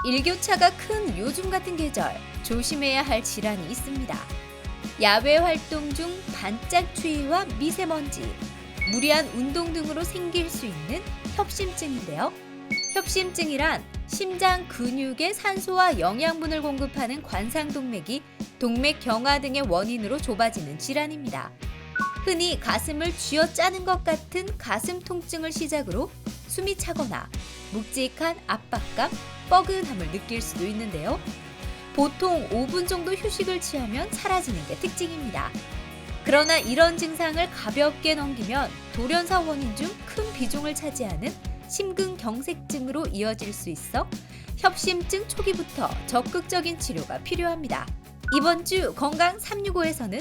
일교차가 큰 요즘 같은 계절, 조심해야 할 질환이 있습니다. 야외 활동 중 반짝 추위와 미세먼지, 무리한 운동 등으로 생길 수 있는 협심증인데요. 협심증이란 심장 근육에 산소와 영양분을 공급하는 관상동맥이 동맥 경화 등의 원인으로 좁아지는 질환입니다. 흔히 가슴을 쥐어짜는 것 같은 가슴 통증을 시작으로 숨이 차거나 묵직한 압박감, 뻐근함을 느낄 수도 있는데요. 보통 5분 정도 휴식을 취하면 사라지는 게 특징입니다. 그러나 이런 증상을 가볍게 넘기면 돌연사 원인 중 큰 비중을 차지하는 심근경색증으로 이어질 수 있어 협심증 초기부터 적극적인 치료가 필요합니다. 이번 주 건강 365에서는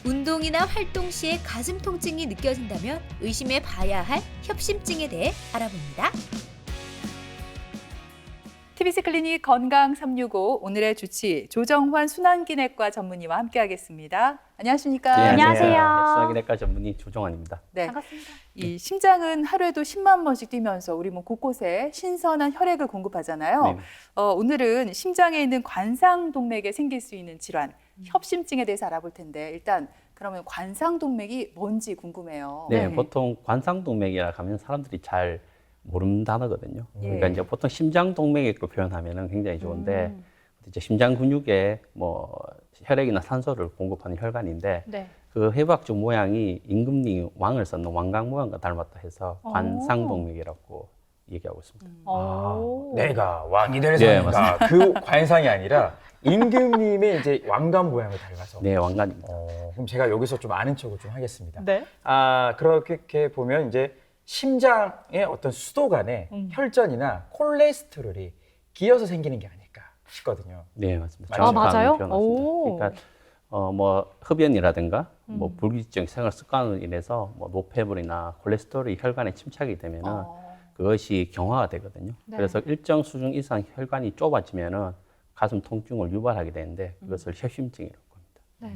운동이나 활동 시에 가슴 통증이 느껴진다면 의심해 봐야 할 협심증에 대해 알아봅니다. TBC 클리닉 건강 365 오늘의 주치 조정환 순환기내과 전문의와 함께하겠습니다. 안녕하십니까? 네, 안녕하세요. 순환기내과 전문의 조정환입니다. 네, 반갑습니다. 이 심장은 하루에도 10만 번씩 뛰면서 우리 몸 곳곳에 신선한 혈액을 공급하잖아요. 네. 오늘은 심장에 있는 관상동맥에 생길 수 있는 질환, 협심증에 대해서 알아볼 텐데 일단 그러면 관상동맥이 뭔지 궁금해요. 네, 보통 관상동맥이라 하면 사람들이 잘 모르는 단어거든요. 그러니까 이제 보통 심장동맥이라고 표현하면 굉장히 좋은데 이제 심장 근육에 뭐 혈액이나 산소를 공급하는 혈관인데 네. 그 해부학적 모양이 임금님 왕을 썼는 왕관 모양과 닮았다 해서 관상동맥이라고 얘기하고 있습니다. 내가 왕이 될 네, 상인가 그 관상이 아니라 임금님의 이제 왕관 모양을 닮아서. 네, 왕관입니다. 그럼 제가 여기서 좀 아는 척을 좀 하겠습니다. 네. 그렇게 보면 이제 심장의 어떤 수도 간에 혈전이나 콜레스테롤이 기어서 생기는 게 아닐까 싶거든요. 네, 맞습니다. 아, 맞아요? 표현 맞습니다. 오. 그러니까 뭐 흡연이라든가 뭐 불규칙적인 생활 습관으로 인해서 뭐 노폐물이나 콜레스테롤이 혈관에 침착이 되면은 그것이 경화가 되거든요. 네. 그래서 일정 수준 이상 혈관이 좁아지면은 가슴 통증을 유발하게 되는데 그것을 협심증이라고 합니다. 네.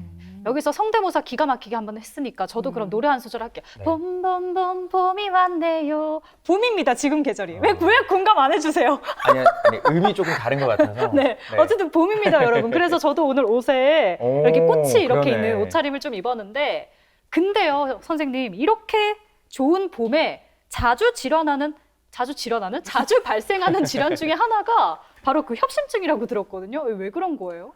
여기서 성대모사 기가 막히게 한번 했으니까 저도 그럼 노래 한 소절 할게요. 네. 봄봄봄 봄이 왔네요. 봄입니다. 지금 계절이. 왜 공감 안 해주세요? 아니, 음이 조금 다른 것 같아서. 네. 어쨌든 봄입니다, 여러분. 그래서 저도 오늘 옷에 오, 이렇게 꽃이 이렇게 그러네. 있는 옷차림을 좀 입었는데, 근데요, 선생님, 이렇게 좋은 봄에 자주 발생하는 질환 중에 하나가 바로 그 협심증이라고 들었거든요. 왜 그런 거예요?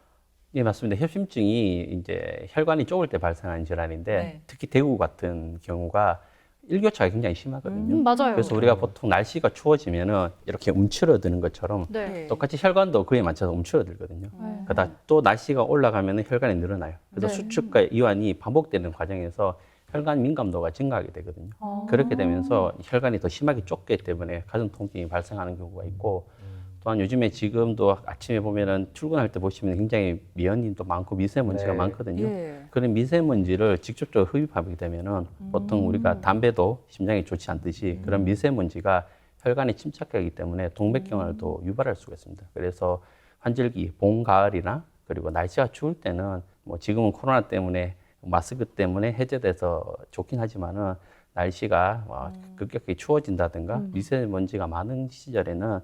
예, 맞습니다. 협심증이 이제 혈관이 좁을 때 발생하는 질환인데 네. 특히 대구 같은 경우가 일교차가 굉장히 심하거든요. 맞아요. 그래서 우리가 보통 날씨가 추워지면은 이렇게 움츠러드는 것처럼 네. 똑같이 혈관도 그에 맞춰서 움츠러들거든요. 그러다 또 날씨가 올라가면 혈관이 늘어나요. 그래서 네. 수축과 이완이 반복되는 과정에서 혈관 민감도가 증가하게 되거든요. 그렇게 되면서 혈관이 더 심하게 좁기 때문에 가슴 통증이 발생하는 경우가 있고 또한 요즘에 지금도 아침에 보면은 출근할 때 보시면 굉장히 미연님도 많고 미세먼지가 네. 많거든요. 예. 그런 미세먼지를 직접적으로 흡입하게 되면은 보통 우리가 담배도 심장에 좋지 않듯이 그런 미세먼지가 혈관에 침착하기 때문에 동맥경화도 유발할 수가 있습니다. 그래서 환절기, 봄, 가을이나 그리고 날씨가 추울 때는 뭐 지금은 코로나 때문에 마스크 때문에 해제돼서 좋긴 하지만은 날씨가 급격히 추워진다든가 미세먼지가 많은 시절에는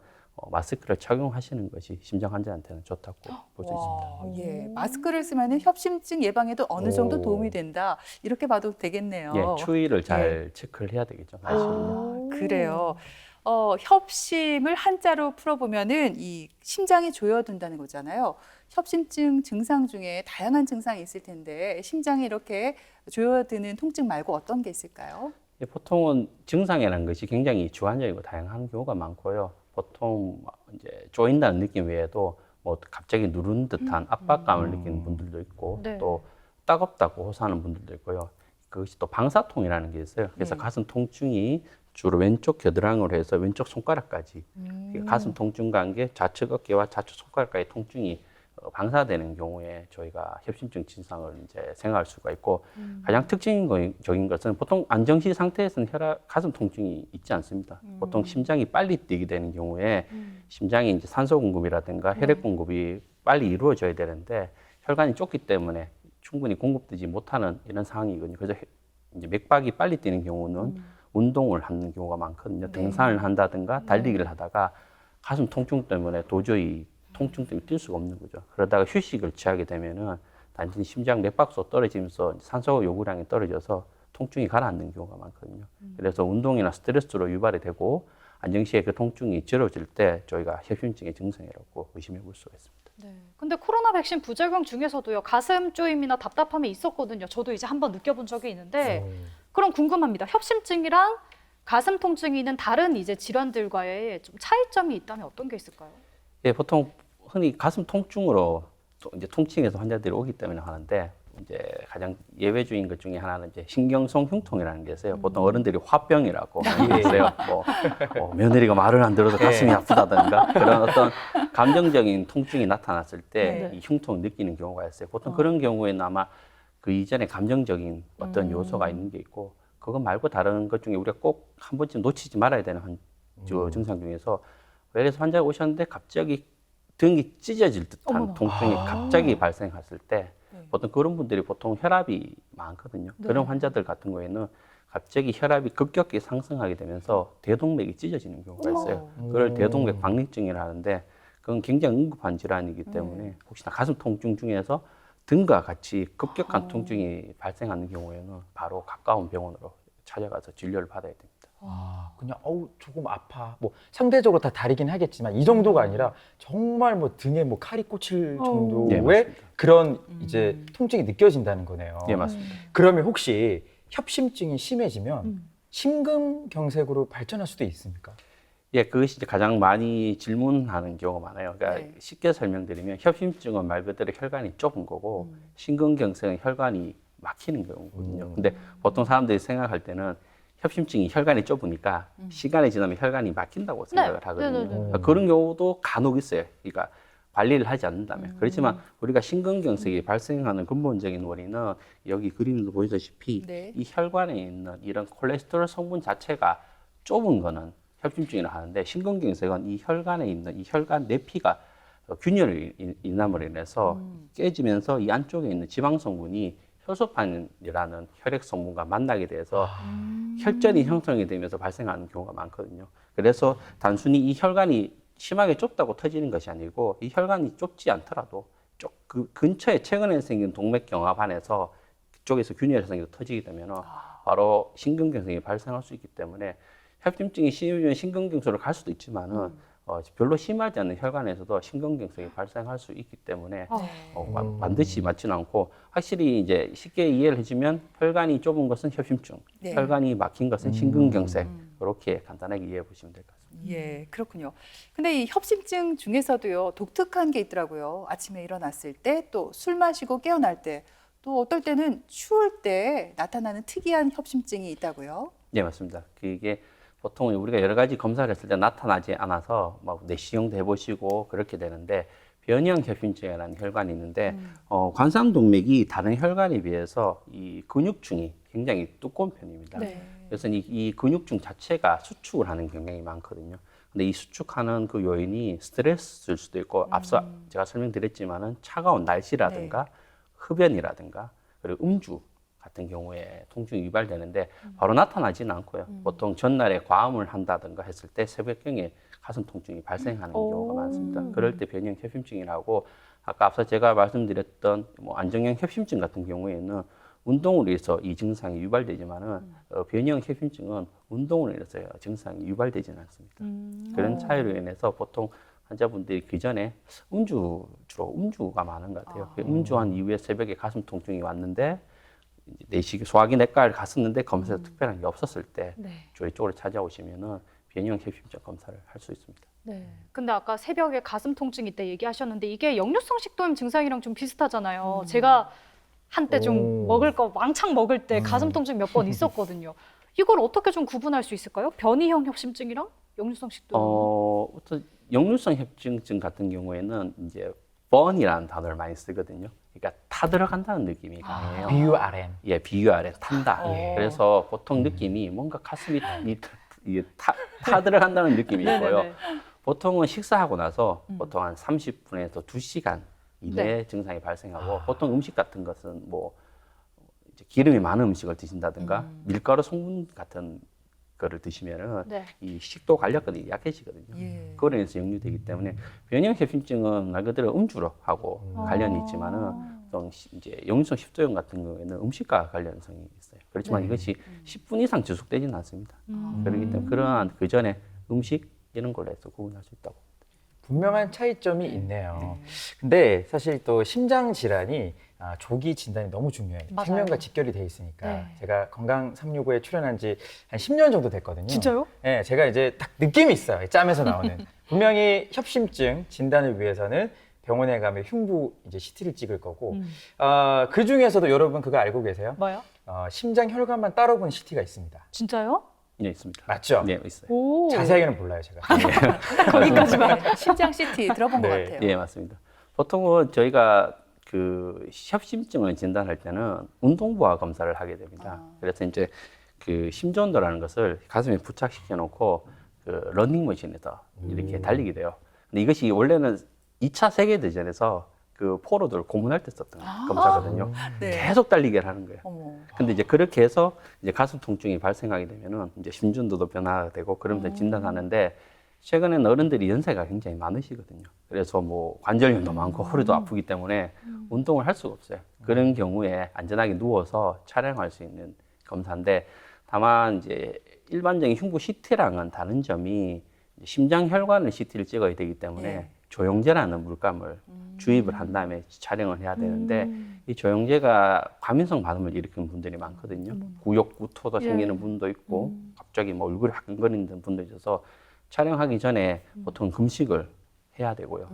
마스크를 착용하시는 것이 심장 환자한테는 좋다고 볼 수 있습니다. 예, 마스크를 쓰면 협심증 예방에도 어느 정도 도움이 된다. 이렇게 봐도 되겠네요. 예, 추위를 잘 체크를 해야 되겠죠. 날씨는요. 그래요. 협심을 한자로 풀어보면은 이 심장이 조여든다는 거잖아요. 협심증 증상 중에 다양한 증상이 있을 텐데 심장이 이렇게 조여드는 통증 말고 어떤 게 있을까요? 예, 보통은 증상이라는 것이 굉장히 주관적이고 다양한 경우가 많고요. 보통 이제 조인다는 느낌 외에도 뭐 갑자기 누르는 듯한 압박감을 느끼는 분들도 있고 네. 또 따갑다고 호소하는 분들도 있고요. 그것이 또 방사통이라는 게 있어요. 그래서 가슴 통증이 주로 왼쪽 겨드랑이로 해서 왼쪽 손가락까지 가슴 통증 관계 좌측 어깨와 좌측 손가락까지 통증이 방사되는 경우에 저희가 협심증 증상을 이제 생각할 수가 있고 가장 특징적인 것은 보통 안정시 상태에서는 가슴 통증이 있지 않습니다. 보통 심장이 빨리 뛰게 되는 경우에 심장이 이제 산소 공급이라든가 혈액 공급이 빨리 이루어져야 되는데 혈관이 좁기 때문에 충분히 공급되지 못하는 이런 상황이거든요. 그래서 이제 맥박이 빨리 뛰는 경우는 운동을 하는 경우가 많거든요. 등산을 한다든가 달리기를 하다가 가슴 통증 때문에 도저히 통증 때문에 뛸 수가 없는 거죠. 그러다가 휴식을 취하게 되면은 단순히 심장 맥박수 떨어지면서 산소 요구량이 떨어져서 통증이 가라앉는 경우가 많거든요. 그래서 운동이나 스트레스로 유발이 되고 안정시에 그 통증이 줄어질 때 저희가 협심증의 증상이라고 의심해 볼 수가 있습니다. 네. 근데 코로나 백신 부작용 중에서도요, 가슴 쪼임이나 답답함이 있었거든요. 저도 이제 한번 느껴본 적이 있는데, 그럼 궁금합니다. 협심증이랑 가슴 통증이 있는 다른 이제 질환들과의 좀 차이점이 있다면 어떤 게 있을까요? 예, 보통 흔히 가슴 통증으로 이제 통증에서 환자들이 오기 때문에 하는데 이제 가장 예외적인 것 중에 하나는 이제 신경성 흉통이라는 게 있어요. 보통 어른들이 화병이라고 많이 있어요. 뭐 며느리가 말을 안 들어서 가슴이 아프다든가 그런 어떤 감정적인 통증이 나타났을 때 이 흉통을 느끼는 경우가 있어요. 보통 그런 경우에는 아마 그 이전에 감정적인 어떤 요소가 있는 게 있고 그거 말고 다른 것 중에 우리가 꼭 한 번쯤 놓치지 말아야 되는 증상 중에서 예를 들어서 환자가 오셨는데 갑자기 등이 찢어질 듯한 통증이 갑자기 발생했을 때 보통 그런 분들이 보통 혈압이 많거든요. 그런 환자들 같은 경우에는 갑자기 혈압이 급격히 상승하게 되면서 대동맥이 찢어지는 경우가 있어요. 그걸 대동맥 박리증이라 하는데 그건 굉장히 응급한 질환이기 때문에 혹시나 가슴 통증 중에서 등과 같이 급격한 통증이 발생하는 경우에는 바로 가까운 병원으로 찾아가서 진료를 받아야 됩니다. 그냥 조금 아파. 뭐 상대적으로 다 다르긴 하겠지만 이 정도가 아니라 정말 뭐 등에 뭐 칼이 꽂힐 정도의 네, 맞습니다. 그런 이제 통증이 느껴진다는 거네요. 예, 맞습니다. 그러면 혹시 협심증이 심해지면 심근경색으로 발전할 수도 있습니까? 예, 그것이 이제 가장 많이 질문하는 경우가 많아요. 그러니까 쉽게 설명드리면 협심증은 말 그대로 혈관이 좁은 거고 심근경색은 혈관이 막히는 경우거든요. 근데 보통 사람들이 생각할 때는 협심증이 혈관이 좁으니까 시간이 지나면 혈관이 막힌다고 생각을 하거든요. 그러니까 그런 경우도 간혹 있어요. 그러니까 관리를 하지 않는다면. 그렇지만 우리가 심근경색이 발생하는 근본적인 원인은 여기 그림도 보시다시피 이 혈관에 있는 이런 콜레스테롤 성분 자체가 좁은 거는 협심증이라 하는데 심근경색은 이 혈관에 있는 이 혈관 내피가 균열 인함으로 인해서 깨지면서 이 안쪽에 있는 지방 성분이 혈소판이라는 혈액 성분과 만나게 돼서 혈전이 형성이 되면서 발생하는 경우가 많거든요. 그래서 단순히 이 혈관이 심하게 좁다고 터지는 것이 아니고 이 혈관이 좁지 않더라도 그 근처에 최근에 생긴 동맥경화반에서 그쪽에서 균열이 생겨서 터지게 되면 바로 심근경색이 발생할 수 있기 때문에 협심증이 심해지면 심근경색으로 갈 수도 있지만은 별로 심하지 않는 혈관에서도 심근경색이 발생할 수 있기 때문에 반드시 맞지는 않고 확실히 이제 쉽게 이해를 해주면 혈관이 좁은 것은 협심증, 혈관이 막힌 것은 심근경색 이렇게 간단하게 이해해 보시면 될 것 같습니다. 예, 그렇군요. 근데 이 협심증 중에서도요, 독특한 게 있더라고요. 아침에 일어났을 때, 또 술 마시고 깨어날 때, 또 어떨 때는 추울 때 나타나는 특이한 협심증이 있다고요? 네, 맞습니다. 그게 보통 우리가 여러 가지 검사를 했을 때 나타나지 않아서 막 내시경도 해보시고 그렇게 되는데 변형 협심증이라는 혈관이 있는데 관상동맥이 다른 혈관에 비해서 이 근육층이 굉장히 두꺼운 편입니다. 그래서 이 근육층 자체가 수축을 하는 경향이 많거든요. 근데 이 수축하는 그 요인이 스트레스일 수도 있고 앞서 제가 설명드렸지만은 차가운 날씨라든가 흡연이라든가 그리고 음주 같은 경우에 통증이 유발되는데 바로 나타나지는 않고요. 보통 전날에 과음을 한다든가 했을 때 새벽경에 가슴 통증이 발생하는 경우가 많습니다. 그럴 때 변형 협심증이라고 아까 앞서 제가 말씀드렸던 뭐 안정형 협심증 같은 경우에는 운동으로 인해서 이 증상이 유발되지만은 변형 협심증은 운동으로 인해서 증상이 유발되지는 않습니다. 그런 차이로 인해서 보통 환자분들이 그 전에 주로 음주가 많은 것 같아요. 음주한 이후에 새벽에 가슴 통증이 왔는데 내시 소화기 내과를 갔었는데 검사에서 특별한 게 없었을 때 저희 쪽으로 찾아오시면은 변형 협심증 검사를 할 수 있습니다. 네. 근데 아까 새벽에 가슴 통증 있다 얘기하셨는데 이게 역류성 식도염 증상이랑 좀 비슷하잖아요. 제가 한때 좀 먹을 거 왕창 먹을 때 가슴 통증 몇 번 있었거든요. 이걸 어떻게 좀 구분할 수 있을까요? 변이형 협심증이랑 역류성 식도염? 어떤 역류성 협심증 같은 경우에는 이제 burn이라는 단어를 많이 쓰거든요. 그러니까 타 들어간다는 느낌이 강해요. BURN. 예, BURN 탄다. 그래서 보통 느낌이 뭔가 가슴이 타 들어간다는 느낌이 있고요. 보통은 식사하고 나서 보통 한 30분에서 2시간 이내에 증상이 발생하고 보통 음식 같은 것은 뭐 이제 기름이 많은 음식을 드신다든가 밀가루 성분 같은 거를 드시면은 네. 이 식도 관력이 약해지거든요. 예. 그로 인해서 역류되기 때문에 변형 협심증은 말 그대로 음주하고 관련이 있지만은 또 이제 역류성 식도염 같은 경우에는 음식과 관련성이 있어요. 그렇지만 네. 이것이 10분 이상 지속되지는 않습니다. 음. 그렇기 때문에 그러한 그 전에 음식 이런 걸로 해서 구분할 수 있다고. 분명한 차이점이 있네요. 근데 사실 또 심장 질환이 조기 진단이 너무 중요해요. 맞아요. 생명과 직결이 돼 있으니까. 네. 제가 건강 365에 출연한 지 한 10년 정도 됐거든요. 진짜요? 네, 제가 이제 딱 느낌이 있어요. 이 짬에서 나오는. 분명히 협심증 진단을 위해서는 병원에 가면 흉부 이제 CT를 찍을 거고, 그 중에서도 여러분 그거 알고 계세요? 뭐요? 심장 혈관만 따로 본 CT가 있습니다. 진짜요? 네, 있습니다. 맞죠? 네, 있어요. 오. 자세하게는 몰라요, 제가. 거기까지만. 심장 CT 들어본 것 네. 같아요. 예, 맞습니다. 보통은 저희가 그 협심증을 진단할 때는 운동부하 검사를 하게 됩니다. 그래서 이제 그 심전도라는 것을 가슴에 부착시켜 놓고 그 러닝머신에서 이렇게 달리게 돼요. 근데 이것이 원래는 2차 세계대전에서 그 포로들 고문할 때 썼던 검사거든요. 네. 계속 달리게 하는 거예요. 어머. 근데 이제 그렇게 해서 이제 가슴 통증이 발생하게 되면은 이제 심전도도 변화가 되고 그러면서 진단하는데 최근에는 어른들이 연세가 굉장히 많으시거든요. 그래서 뭐 관절염도 많고 허리도 아프기 때문에 운동을 할 수가 없어요. 그런 경우에 안전하게 누워서 촬영할 수 있는 검사인데 다만 이제 일반적인 흉부 CT랑은 다른 점이 심장 혈관을 CT를 찍어야 되기 때문에 예. 조영제라는 물감을 주입을 한 다음에 촬영을 해야 되는데 이 조영제가 과민성 반응을 일으키는 분들이 많거든요. 구역 구토도 예. 생기는 분도 있고 갑자기 뭐 얼굴이 화끈거리는 분도 있어서 촬영하기 전에 보통 금식을 해야 되고요.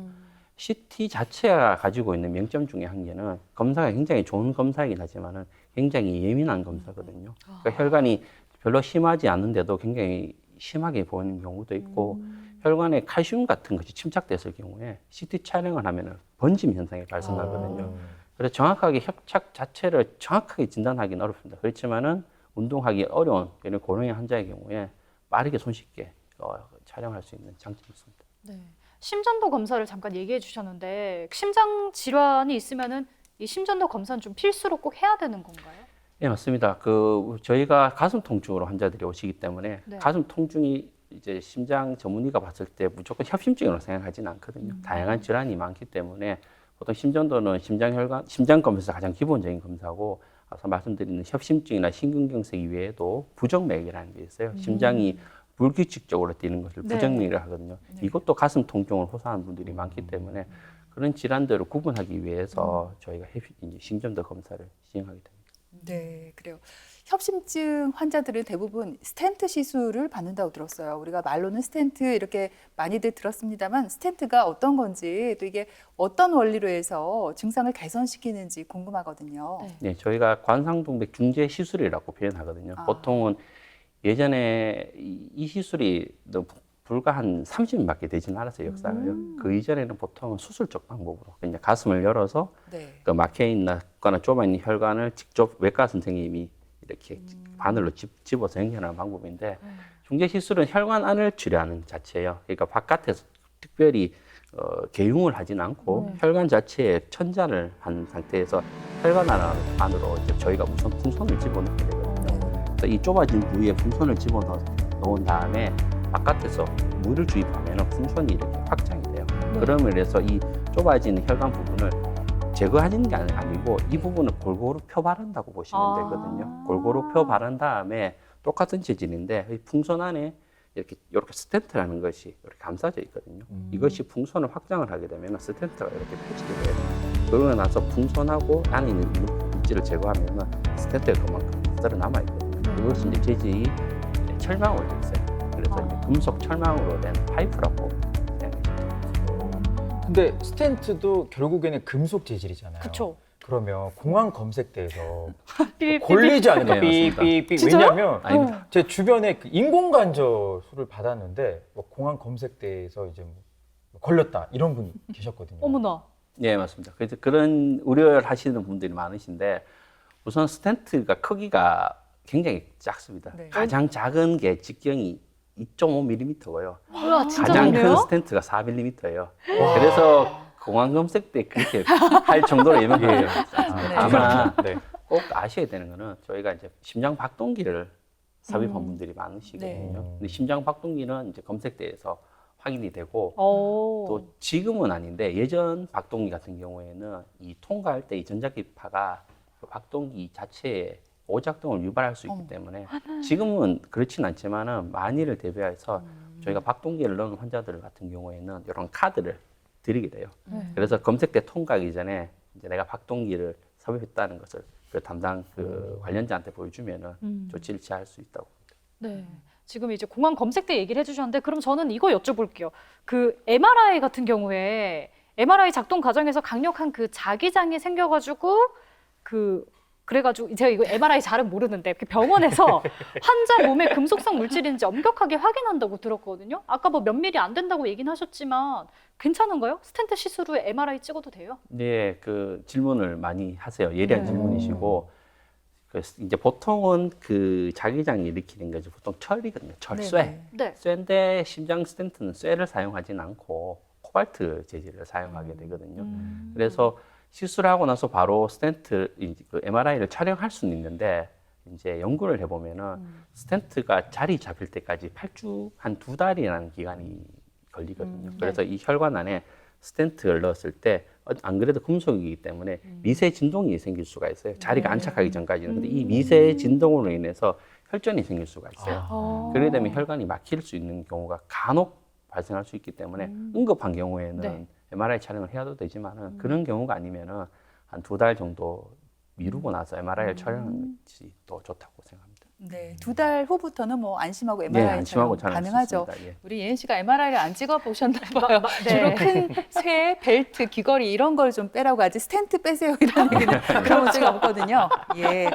CT 자체가 가지고 있는 명점 중에 한 개는 검사가 굉장히 좋은 검사이긴 하지만은 굉장히 예민한 검사거든요. 그러니까 혈관이 별로 심하지 않은데도 굉장히 심하게 보이는 경우도 있고 혈관에 칼슘 같은 것이 침착됐을 경우에 CT 촬영을 하면은 번짐 현상이 발생하거든요. 그래서 정확하게 협착 자체를 정확하게 진단하기는 어렵습니다. 그렇지만은 운동하기 어려운 이런 고령의 환자의 경우에 빠르게 손쉽게 촬영할 수 있는 장점이 있습니다. 네. 심전도 검사를 잠깐 얘기해 주셨는데 심장 질환이 있으면은 이 심전도 검사는 좀 필수로 꼭 해야 되는 건가요? 네, 맞습니다. 그 저희가 가슴 통증으로 환자들이 오시기 때문에 네. 가슴 통증이 이제 심장 전문의가 봤을 때 무조건 협심증으로 생각하지는 않거든요. 다양한 질환이 많기 때문에 보통 심전도는 심장혈관, 심장 검사에서 가장 기본적인 검사고 아까 말씀드리는 협심증이나 심근경색 이외에도 부정맥이라는 게 있어요. 심장이 불규칙적으로 뛰는 것을 네. 부정맥이라고 하거든요. 이것도 가슴 통증을 호소하는 분들이 많기 때문에 그런 질환들을 구분하기 위해서 저희가 이제 심전도 검사를 시행하게 됩니다. 네, 그래요. 협심증 환자들은 대부분 스텐트 시술을 받는다고 들었어요. 우리가 말로는 스텐트 이렇게 많이들 들었습니다만 스텐트가 어떤 건지 또 이게 어떤 원리로 해서 증상을 개선시키는지 궁금하거든요. 네. 네, 저희가 관상동맥 중재 시술이라고 표현하거든요. 보통은 예전에 이 시술이 불과 한 30년밖에 되지는 않았어요, 역사가요. 그 이전에는 보통 수술적 방법으로 그냥 가슴을 열어서 네. 그 막혀 있거나 좁아 있는 혈관을 직접 외과 선생님이 이렇게 바늘로 집어서 연결하는 방법인데 중재 시술은 혈관 안을 치료하는 자체예요. 그러니까 바깥에서 특별히 개용을 하진 않고 혈관 자체에 천장을 한 상태에서 혈관 안으로 이제 저희가 우선 풍선을 집어넣게 되거든요. 그래서 이 좁아진 부위에 풍선을 집어넣은 다음에 바깥에서 물을 주입하면 풍선이 이렇게 확장이 돼요. 그러면 그래서 이 좁아진 혈관 부분을 제거하는 게 아니고 이 부분을 골고루 펴 바른다고 보시면 되거든요. 골고루 펴 바른 다음에 똑같은 재질인데 이 풍선 안에 이렇게 스텐트라는 것이 이렇게 감싸져 있거든요. 이것이 풍선을 확장을 하게 되면 스텐트가 이렇게 펴지게 돼요. 그러고 나서 풍선하고 안에 있는 물질을 제거하면 스텐트가 그만큼 그대로 남아 있거든요. 그것이 이제 재질이 철망으로 되어 있어요. 그래서 이제 금속 철망으로 된 파이프라고 생각해요. 근데 스텐트도 결국에는 금속 재질이잖아요. 그쵸. 그러면 공황 검색대에서 삐- 걸리지 않을까? 네, 맞습니다. 삐삐삐. 진짜요? 왜냐하면 아닙니다. 제 주변에 그 인공관절술을 받았는데 뭐 공황 검색대에서 이제 뭐 걸렸다 이런 분이 계셨거든요. 어머나. 네, 맞습니다. 그래서 그런 우려를 하시는 분들이 많으신데 우선 스텐트가 크기가 굉장히 작습니다. 네. 가장 작은 게 직경이 2.5mm고요. 우와, 진짜 가장 큰 작네요? 스텐트가 4mm예요. 그래서 공황 검색 때 그렇게 할 정도로 예명해요. 네. 아마 네. 꼭 아셔야 되는 거는 저희가 이제 심장 박동기를 삽입한 분들이 많으시거든요. 네. 근데 심장 박동기는 이제 검색대에서 확인이 되고 오. 또 지금은 아닌데 예전 박동기 같은 경우에는 이 통과할 때 이 전자기파가 그 박동기 자체에 오작동을 유발할 수 있기 때문에 지금은 그렇진 않지만은 만일을 대비해서 저희가 박동기를 넣은 환자들 같은 경우에는 이런 카드를 드리게 돼요. 그래서 검색대 통과하기 전에 이제 내가 박동기를 삽입했다는 것을 그 담당 그 관련자한테 보여주면은 조치를 취할 수 있다고. 네. 지금 이제 공항 검색대 얘기를 해주셨는데 그럼 저는 이거 여쭤볼게요. 그 MRI 같은 경우에 MRI 작동 과정에서 강력한 그 자기장이 생겨가지고 그래가지고 제가 이거 MRI 잘은 모르는데 그 병원에서 환자 몸에 금속성 물질인지 엄격하게 확인한다고 들었거든요. 아까 뭐 몇 미리 안 된다고 얘기는 하셨지만 괜찮은가요? 스텐트 시술 후에 MRI 찍어도 돼요? 네, 그 질문을 많이 하세요. 예리한 네. 질문이시고 그 이제 보통은 그 자기장이 일으키는 게 보통 철이거든요. 철쇠. 네. 쇠인데 심장 스텐트는 쇠를 사용하지는 않고 코발트 재질을 사용하게 되거든요. 그래서 시술하고 나서 바로 스텐트 그 MRI를 촬영할 수는 있는데 이제 연구를 해보면은 스텐트가 자리 잡힐 때까지 8주 한 2달이라는 기간이 걸리거든요. 그래서 이 혈관 안에 스텐트를 넣었을 때 안 그래도 금속이기 때문에 미세 진동이 생길 수가 있어요. 자리가 안착하기 전까지는. 근데 이 미세 진동으로 인해서 혈전이 생길 수가 있어요. 그러게 되면 혈관이 막힐 수 있는 경우가 간혹 발생할 수 있기 때문에 응급한 경우에는 네. MRI 촬영을 해야도 되지만은 그런 경우가 아니면은 한 2달 정도 미루고 나서 MRI를 촬영하는 것이 더 좋다고 생각합니다. 네, 2달 후부터는 뭐 안심하고 네, MRI 안심하고 촬영 촬영할 수 가능하죠. 있습니다. 예. 우리 예은 씨가 MRI를 안 찍어 보셨나 봐요. 네. 주로 큰 쇠, 벨트, 귀걸이 이런 걸 좀 빼라고 하지 스텐트 빼세요 이런 얘기는 들어본 적이 없거든요. 예.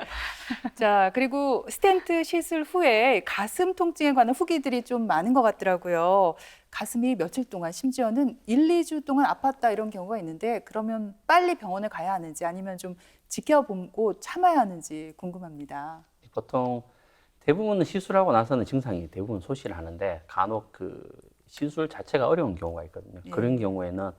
자, 그리고 스텐트 시술 후에 가슴 통증에 관한 후기들이 좀 많은 것 같더라고요. 가슴이 며칠 동안 심지어는 1, 2주 동안 아팠다 이런 경우가 있는데 그러면 빨리 병원에 가야 하는지 아니면 좀 지켜보고 참아야 하는지 궁금합니다. 보통 대부분은 시술하고 나서는 증상이 대부분 소실을 하는데 간혹 그 시술 자체가 어려운 경우가 있거든요. 예. 그런 경우에는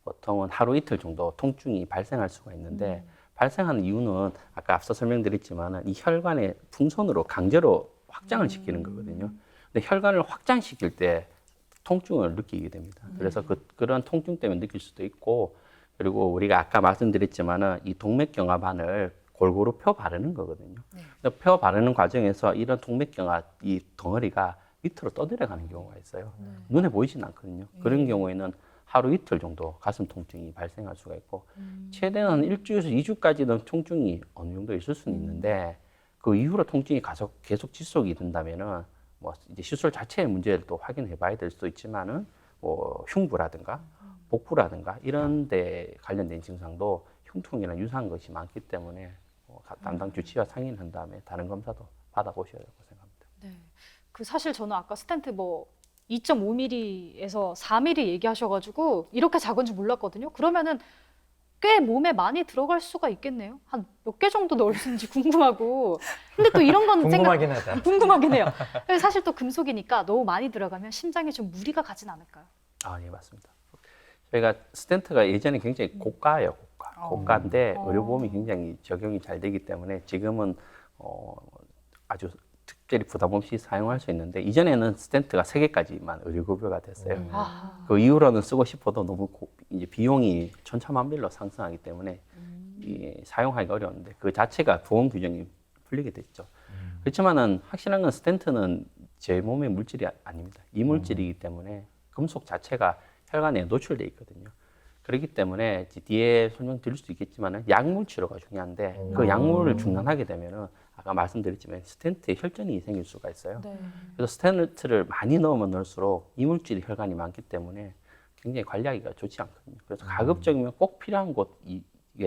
보통은 하루 이틀 정도 통증이 발생할 수가 있는데 발생하는 이유는 아까 앞서 설명드렸지만 이 혈관의 풍선으로 강제로 확장을 시키는 거거든요. 근데 혈관을 확장시킬 때 통증을 느끼게 됩니다. 그래서 그런 통증 때문에 느낄 수도 있고 그리고 우리가 아까 말씀드렸지만은 이 동맥경화반을 골고루 펴 바르는 거거든요. 근데 펴 바르는 과정에서 이런 동맥경화 이 덩어리가 밑으로 떠내려가는 경우가 있어요. 눈에 보이진 않거든요. 그런 경우에는 하루 이틀 정도 가슴 통증이 발생할 수가 있고 최대는 일주에서 2주까지는 통증이 어느 정도 있을 수는 있는데 그 이후로 통증이 계속 지속이 된다면은 뭐 이제 시술 자체의 문제를 또 확인해 봐야 될 수도 있지만은 뭐 흉부라든가 복부라든가 이런 데 관련된 증상도 흉통이나 유사한 것이 많기 때문에 담당 주치와 상의한 다음에 다른 검사도 받아보셔야 되고 생각합니다. 네. 그 사실 저는 아까 스텐트 뭐 2.5mm에서 4mm 얘기하셔가지고 이렇게 작은 줄 몰랐거든요. 그러면은 꽤 몸에 많이 들어갈 수가 있겠네요. 한 몇 개 정도 넣을 수 있는지 궁금하고. 근데 또 이런 건 궁금하긴 하다. 궁금하긴 해요. 사실 또 금속이니까 너무 많이 들어가면 심장에 좀 무리가 가진 않을까요? 아, 예, 맞습니다. 저희가 스텐트가 예전에 굉장히 고가예요, 고가. 고가인데 의료보험이 굉장히 적용이 잘 되기 때문에 지금은 아주 특별히 부담 없이 사용할 수 있는데 이전에는 스텐트가 3개까지만 의료급여가 됐어요. 그 이후로는 쓰고 싶어도 너무 이제 비용이 천차만별로 상승하기 때문에 사용하기가 어려웠는데 그 자체가 보험 규정이 풀리게 됐죠. 그렇지만은 확실한 건 스텐트는 제 몸의 물질이 아닙니다. 이물질이기 때문에 금속 자체가 혈관에 노출돼 있거든요. 그렇기 때문에 뒤에 설명드릴 수 있겠지만 약물 치료가 중요한데 그 약물을 중단하게 되면은 아까 말씀드렸지만 스텐트에 혈전이 생길 수가 있어요. 네. 그래서 스텐트를 많이 넣으면 넣을수록 이물질이 혈관이 많기 때문에 굉장히 관리하기가 좋지 않거든요. 그래서 가급적이면 꼭 필요한 곳이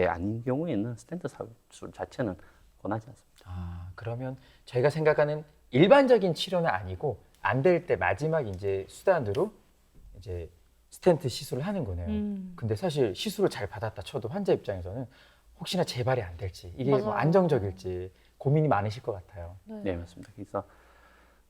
아닌 경우에는 스텐트 삽입술 자체는 권하지 않습니다. 아, 그러면 저희가 생각하는 일반적인 치료는 아니고 안 될 때 마지막 이제 수단으로 이제 스텐트 시술을 하는 거네요. 근데 사실 시술을 잘 받았다 쳐도 환자 입장에서는 혹시나 재발이 안 될지 이게 뭐 맞아요. 안정적일지 고민이 많으실 것 같아요. 네, 맞습니다. 그래서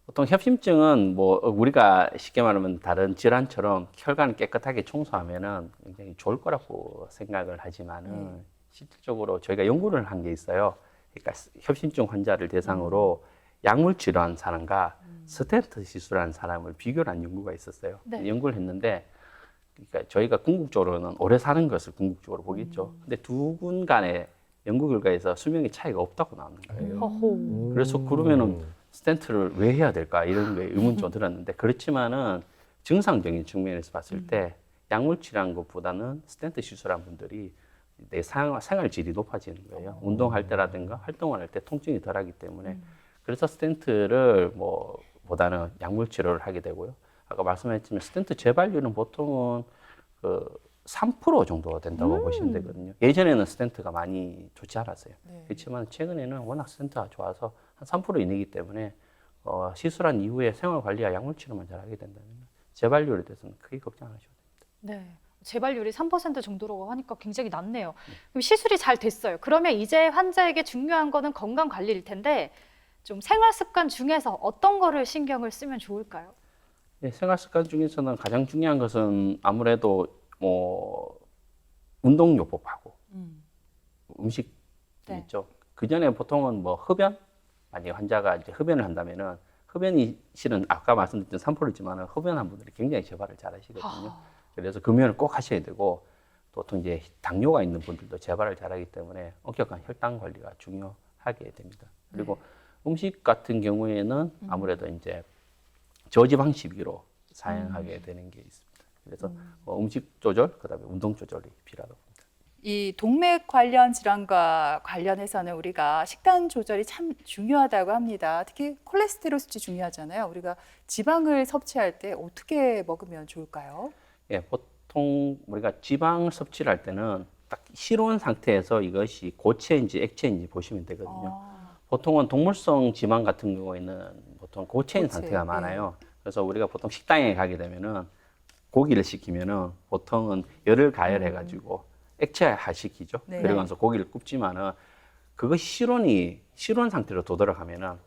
보통 협심증은 뭐 우리가 쉽게 말하면 다른 질환처럼 혈관을 깨끗하게 청소하면은 굉장히 좋을 거라고 생각을 하지만은 실질적으로 저희가 연구를 한 게 있어요. 그러니까 협심증 환자를 대상으로 약물 치료한 사람과 스텐트 시술한 사람을 비교를 한 연구가 있었어요. 네. 연구를 했는데 그러니까 저희가 궁극적으로는 오래 사는 것을 궁극적으로 보겠죠. 근데 두 분 간의 연구 결과에서 수명의 차이가 없다고 나오는 거예요. 허호. 그래서 그러면은 스텐트를 왜 해야 될까 이런 게 의문이 좀 들었는데 그렇지만은 증상적인 측면에서 봤을 때 약물 치료한 것보다는 스텐트 시술한 분들이 내 생활 질이 높아지는 거예요. 운동할 때라든가 활동을 할 때 통증이 덜하기 때문에 그래서 스텐트를 뭐 보다는 약물 치료를 하게 되고요. 아까 말씀하셨지만 스텐트 재발률은 보통은 그 3% 정도 된다고 보시면 되거든요. 예전에는 스텐트가 많이 좋지 않았어요. 네. 그렇지만 최근에는 워낙 스텐트가 좋아서 한 3% 이내이기 때문에 시술한 이후에 생활 관리와 약물 치료만 잘하게 된다면 재발률에 대해서는 크게 걱정 안 하셔도 됩니다. 네. 재발률이 3% 정도라고 하니까 굉장히 낮네요. 그럼 시술이 잘 됐어요. 그러면 이제 환자에게 중요한 거는 건강 관리일 텐데 좀 생활 습관 중에서 어떤 거를 신경을 쓰면 좋을까요? 네, 생활 습관 중에서는 가장 중요한 것은 아무래도 뭐 운동요법하고 음식 네. 있죠. 그 전에 보통은 뭐 흡연 만약에 환자가 이제 흡연을 한다면은 흡연이 실은 아까 말씀드린 3%지만은 흡연한 분들이 굉장히 재발을 잘 하시거든요. 그래서 금연을 꼭 하셔야 되고 보통 이제 당뇨가 있는 분들도 재발을 잘하기 때문에 엄격한 혈당 관리가 중요하게 됩니다. 그리고 음식 같은 경우에는 아무래도 이제 저지방 식으로 사용하게 되는 게 있습니다. 그래서 음식 조절, 그다음에 운동 조절이 필요하다고 봅니다. 이 동맥 관련 질환과 관련해서는 우리가 식단 조절이 참 중요하다고 합니다. 특히 콜레스테롤 수치 중요하잖아요. 우리가 지방을 섭취할 때 어떻게 먹으면 좋을까요? 예, 보통 우리가 지방 섭취를 할 때는 딱 실온 상태에서 이것이 고체인지 액체인지 보시면 되거든요. 보통은 동물성 지방 같은 경우에는 보통 고체인 고체, 상태가 많아요. 그래서 우리가 보통 식당에 가게 되면은 고기를 시키면은 보통은 열을 가열해가지고 액체화 시키죠. 네. 그러면서 고기를 굽지만은 그것이 실온 상태로 도달하면은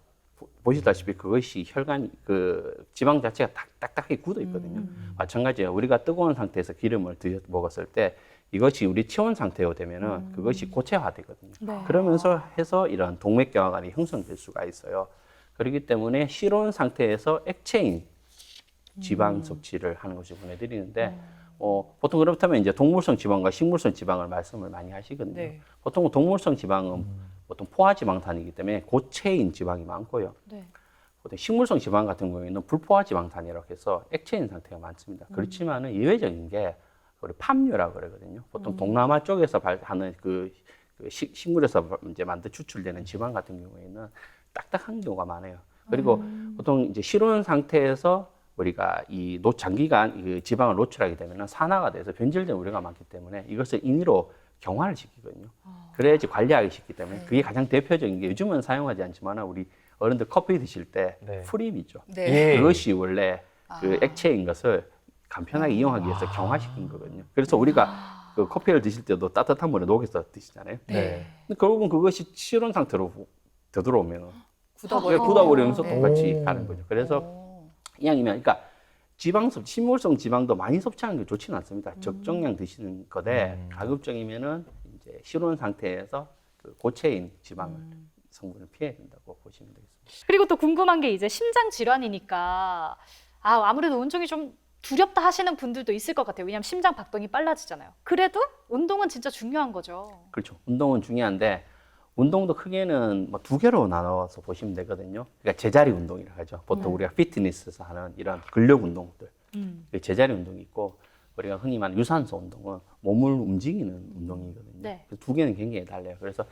보시다시피 그것이 혈관 그 지방 자체가 딱딱하게 굳어 있거든요. 마찬가지예요. 우리가 뜨거운 상태에서 기름을 먹었을 때 이것이 우리 체온 상태로 되면은 그것이 고체화되거든요. 네. 그러면서 해서 이런 동맥경화관이 형성될 수가 있어요. 그렇기 때문에 실온 상태에서 액체인 지방 섭취를 하는 것을 보내드리는데 보통 그렇다면 이제 동물성 지방과 식물성 지방을 말씀을 많이 하시거든요. 네. 보통 동물성 지방은 보통 포화지방산이기 때문에 고체인 지방이 많고요. 네. 보통 식물성 지방 같은 경우에는 불포화지방산이라고 해서 액체인 상태가 많습니다. 그렇지만은 예외적인 게 우리 팜유라고 그러거든요. 보통 동남아 쪽에서 하는 그 식물에서 이제 만들 추출되는 지방 같은 경우에는 딱딱한 경우가 많아요. 그리고 보통 이제 실온 상태에서 우리가 이 장기간 그 지방을 노출하게 되면 산화가 돼서 변질된 우려가 많기 때문에 이것을 인위로 경화를 시키거든요. 그래야지 관리하기 쉽기 때문에 그게 가장 대표적인 게 요즘은 사용하지 않지만 우리 어른들 커피 드실 때 네. 프림이죠. 네. 예. 그것이 원래 그 액체인 것을 간편하게 이용하기 위해서 경화시킨 거거든요. 그래서 우리가 그 커피를 드실 때도 따뜻한 물에 녹여서 드시잖아요. 네. 근데 결국은 그것이 실온 상태로 되돌아오면 굳어버리고. 굳어버리면서 네. 똑같이 가는 거죠. 그래서 이왕이면 그러니까 식물성 지방도 많이 섭취하는 게 좋지는 않습니다. 적정량 드시는 거대 가급적이면은 이제 실온 상태에서 그 고체인 지방을 성분을 피해야 된다고 보시면 되겠습니다. 그리고 또 궁금한 게 이제 심장 질환이니까 아무래도 운동이 좀 두렵다 하시는 분들도 있을 것 같아요. 왜냐하면 심장 박동이 빨라지잖아요. 그래도 운동은 진짜 중요한 거죠. 그렇죠. 운동은 중요한데 운동도 크게는 뭐 두 개로 나눠서 보시면 되거든요. 그러니까 제자리 운동이라고 하죠. 보통 우리가 피트니스에서 하는 이런 근력 운동들, 제자리 운동이 있고 우리가 흔히 말하는 유산소 운동은 몸을 움직이는 운동이거든요. 네. 그래서 두 개는 굉장히 달라요. 그래서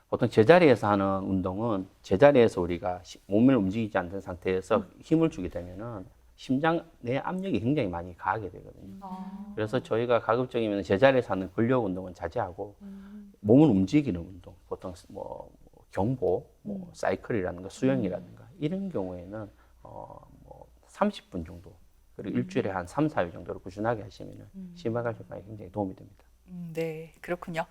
보통 제자리에서 하는 운동은 제자리에서 우리가 몸을 움직이지 않는 상태에서 힘을 주게 되면은 심장 내 압력이 굉장히 많이 가하게 되거든요. 그래서 저희가 가급적이면 제자리에서 하는 근력 운동은 자제하고 몸을 움직이는 운동, 보통 뭐 경보, 뭐 사이클이라든가 수영이라든가 이런 경우에는 뭐 30분 정도 그리고 일주일에 한 3, 4일 정도로 꾸준하게 하시면은 심혈관 질환에 굉장히 도움이 됩니다. 네, 그렇군요.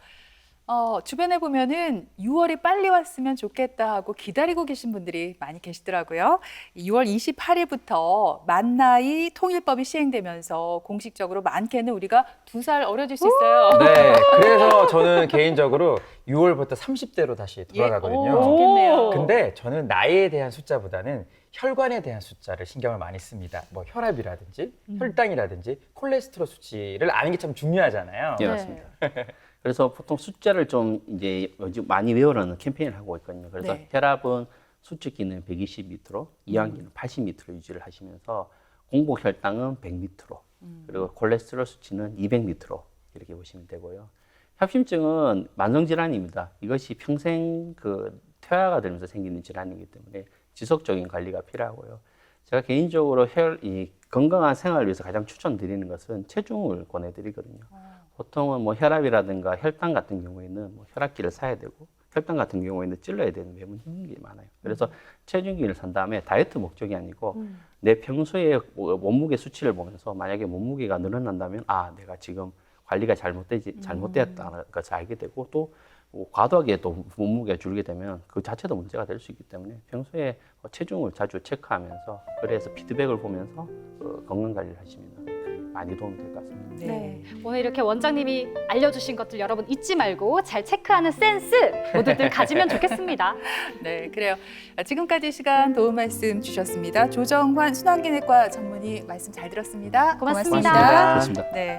주변에 보면은 6월이 빨리 왔으면 좋겠다 하고 기다리고 계신 분들이 많이 계시더라고요. 6월 28일부터 만 나이 통일법이 시행되면서 공식적으로 많게는 우리가 2살 어려질 수 있어요. 네, 그래서 저는 개인적으로 6월부터 30대로 다시 돌아가거든요. 좋겠네요. 근데 저는 나이에 대한 숫자보다는 혈관에 대한 숫자를 신경을 많이 씁니다. 뭐 혈압이라든지 혈당이라든지 콜레스테롤 수치를 아는 게 참 중요하잖아요. 예, 맞습니다. 그래서 보통 숫자를 좀 이제 요즘 많이 외우라는 캠페인을 하고 있거든요. 그래서 네. 혈압은 수축기는 120 밑으로, 이완기는 80 밑으로 유지를 하시면서 공복 혈당은 100 밑으로, 그리고 콜레스테롤 수치는 200 밑으로 이렇게 보시면 되고요. 협심증은 만성 질환입니다. 이것이 평생 그 퇴화가 되면서 생기는 질환이기 때문에 지속적인 관리가 필요하고요. 제가 개인적으로 이 건강한 생활을 위해서 가장 추천드리는 것은 체중을 권해드리거든요. 보통은 뭐 혈압이라든가 혈당 같은 경우에는 뭐 혈압기를 사야 되고 혈당 같은 경우에는 찔러야 되는 매번 힘든 게 많아요. 그래서 체중계를 산 다음에 다이어트 목적이 아니고 내 평소에 몸무게 수치를 보면서 만약에 몸무게가 늘어난다면 아 내가 지금 관리가 잘못되었다는 것을 알게 되고 또 과도하게 또 몸무게가 줄게 되면 그 자체도 문제가 될 수 있기 때문에 평소에 체중을 자주 체크하면서 그래서 피드백을 보면서 건강 관리를 하시면 많이 도움이 될 것 같습니다. 네. 오늘 이렇게 원장님이 알려주신 것들 여러분 잊지 말고 잘 체크하는 센스 모두들 가지면 좋겠습니다. 네, 그래요. 지금까지 시간 도움 말씀 주셨습니다. 조정환 순환기내과 전문의 말씀 잘 들었습니다. 고맙습니다. 고맙습니다. 그렇습니다. 네.